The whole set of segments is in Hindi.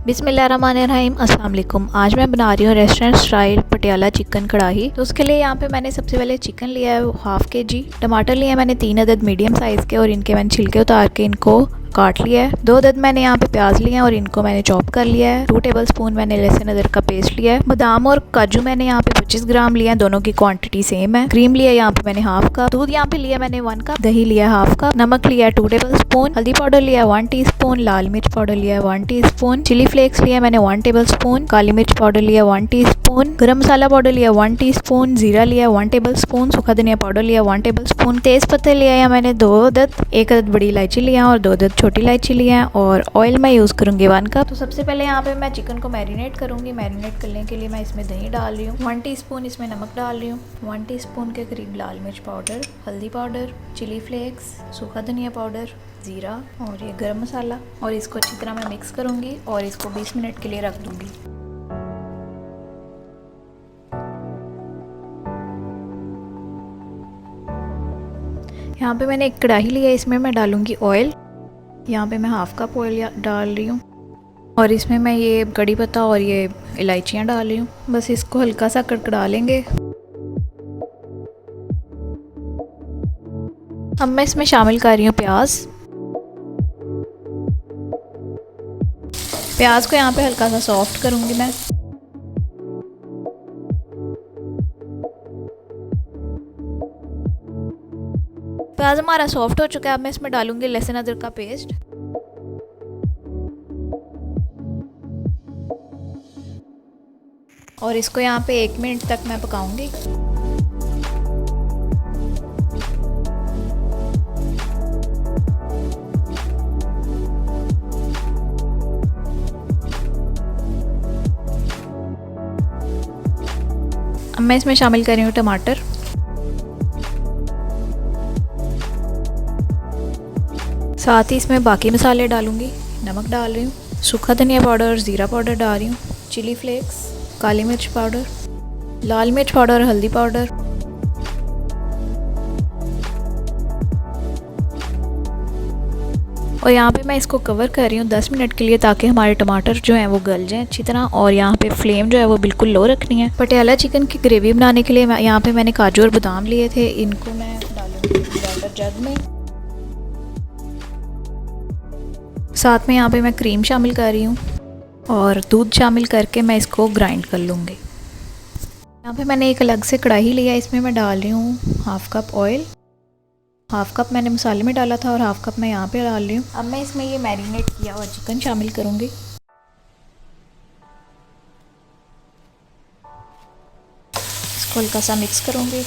बिस्मिल्लाहिर्रहमानिर्रहीम, अस्सलाम वालेकुम। आज मैं बना रही हूँ रेस्टोरेंट स्टाइल पटियाला चिकन कढ़ाई। तो उसके लिए यहाँ पे मैंने सबसे पहले चिकन लिया है हाफ़ kg, टमाटर लिए मैंने 3 अदद मीडियम साइज़ के और इनके मैंने छिलके उतार के इनको काट लिया है। 2 अदद मैंने यहाँ पे प्याज लिए हैं और इनको मैंने चॉप कर लिया है। 2 टेबलस्पून मैंने लहसुन अदरक का पेस्ट लिया है। बादाम और काजू मैंने यहाँ पे 25 ग्राम लिया है, दोनों की क्वांटिटी सेम है। क्रीम लिया यहाँ पे मैंने हाफ कप, दूध यहाँ पे लिया मैंने 1 कप, दही लिया हाफ कप, नमक लिया 2 टेबलस्पून, हल्दी पाउडर लिया 1 टीस्पून, लाल मिर्च पाउडर लिया 1 टीस्पून, चिली फ्लेक्स लिया मैंने 1 टेबलस्पून, काली मिर्च पाउडर लिया 1 टीस्पून, गरम मसाला पाउडर लिया 1 टीस्पून, जीरा लिया 1 टेबलस्पून, सूखा धनिया पाउडर लिया 1 टेबलस्पून, तेज पत्ते लिया मैंने 2 अदद, 1 अदद बड़ी इलायची लिया और 2 अदद छोटी इलायची लिया और ऑयल मैं यूज़ करूँगी 1 कप। तो सबसे पहले यहाँ पे मैं चिकन को मैरिनेट करूँगी। मैरिनेट करने के लिए मैं इसमें दही डाल रही हूँ, 1 टीस्पून इसमें नमक डाल रही हूँ, 1 टीस्पून के करीब लाल मिर्च पाउडर, हल्दी पाउडर, चिली फ्लेक्स, सूखा धनिया पाउडर, ज़ीरा और ये गरम मसाला, और इसको अच्छी तरह मैं मिक्स करूँगी और इसको 20 मिनट के लिए रख दूँगी। यहाँ पे मैंने एक कढ़ाई ली है, इसमें मैं डालूँगी ऑयल। यहाँ पे मैं हाफ कप ऑयल डाल रही हूँ और इसमें मैं ये कड़ी पत्ता और ये इलायचियाँ डाल रही हूँ। बस इसको हल्का सा कड़कड़ा लेंगे। अब मैं इसमें शामिल कर रही हूँ प्याज। प्याज को यहाँ पे हल्का सा सॉफ्ट करूँगी मैं। प्याज हमारा सॉफ्ट हो चुका है। अब मैं इसमें डालूँगी लहसुन अदरक का पेस्ट और इसको यहाँ पे 1 मिनट तक मैं पकाऊंगी। अब मैं इसमें शामिल कर रही हूँ टमाटर, साथ ही इसमें बाकी मसाले डालूंगी। नमक डाल रही हूँ, सूखा धनिया पाउडर और ज़ीरा पाउडर डाल रही हूँ, चिली फ्लेक्स, काली मिर्च पाउडर, लाल मिर्च पाउडर और हल्दी पाउडर, और यहाँ पे मैं इसको कवर कर रही हूँ 10 मिनट के लिए, ताकि हमारे टमाटर जो हैं वो गल जाएं अच्छी तरह। और यहाँ पे फ्लेम जो है वो बिल्कुल लो रखनी है। पटियाला चिकन की ग्रेवी बनाने के लिए यहाँ पे मैंने काजू और बादाम लिए थे, इनको मैं डालूंगी ग्राइंडर जग में। साथ में यहाँ पे मैं क्रीम शामिल कर रही हूँ और दूध शामिल करके मैं इसको ग्राइंड कर लूँगी। यहाँ पे मैंने एक अलग से कढ़ाई लिया, इसमें मैं डाल रही हूँ half cup oil. Half cup मैंने मसाले में डाला था और हाफ कप मैं यहाँ पे डाल रही हूँ। अब मैं इसमें ये मैरिनेट किया हुआ चिकन शामिल करूँगी। इसको हल्का सा मिक्स करूँगी।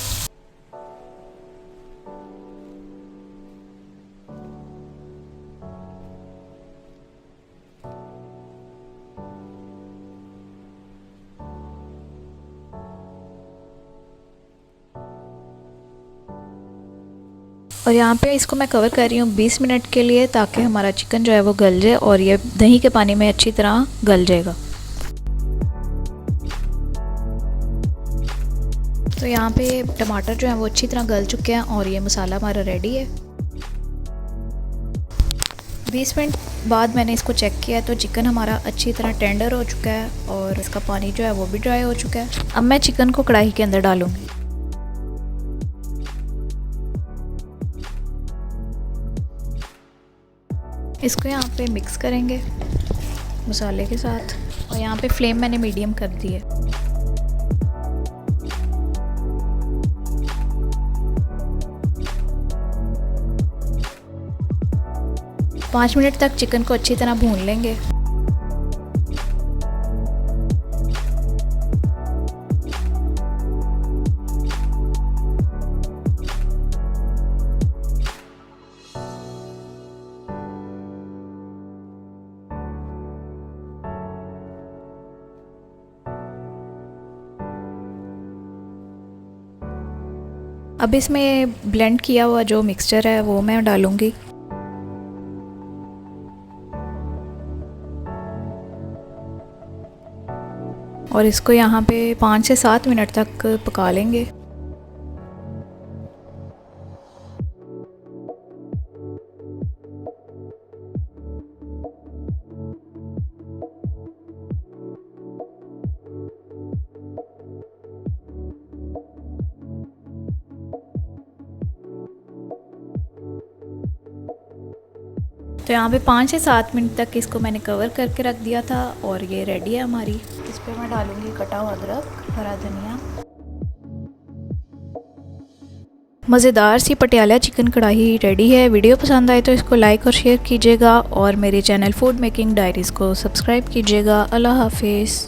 और यहाँ पे इसको मैं कवर कर रही हूँ 20 मिनट के लिए, ताकि हमारा चिकन जो है वो गल जाए और ये दही के पानी में अच्छी तरह गल जाएगा। तो यहाँ पे टमाटर जो है वो अच्छी तरह गल चुके हैं और ये मसाला हमारा रेडी है। 20 मिनट बाद मैंने इसको चेक किया तो चिकन हमारा अच्छी तरह टेंडर हो चुका है और इसका पानी जो है वो भी ड्राई हो चुका है। अब मैं चिकन को कढ़ाई के अंदर डालूँगी। इसको यहाँ पे मिक्स करेंगे मसाले के साथ और यहाँ पे फ्लेम मैंने मीडियम कर दी है। पाँच मिनट तक चिकन को अच्छी तरह भून लेंगे। अब इसमें ब्लेंड किया हुआ जो मिक्सचर है वो मैं डालूँगी। और इसको यहाँ पे 5 से 7 मिनट तक पका लेंगे। तो यहाँ पे 5 से 7 मिनट तक इसको मैंने कवर करके रख दिया था और ये रेडी है हमारी। इस पर मैं डालूँगी कटा हुआ अदरक, हरा धनिया। मज़ेदार सी पटियाला चिकन कढ़ाई रेडी है। वीडियो पसंद आए तो इसको लाइक और शेयर कीजिएगा और मेरे चैनल फूड मेकिंग डायरीज़ को सब्सक्राइब कीजिएगा। अल्लाह हाफिज़।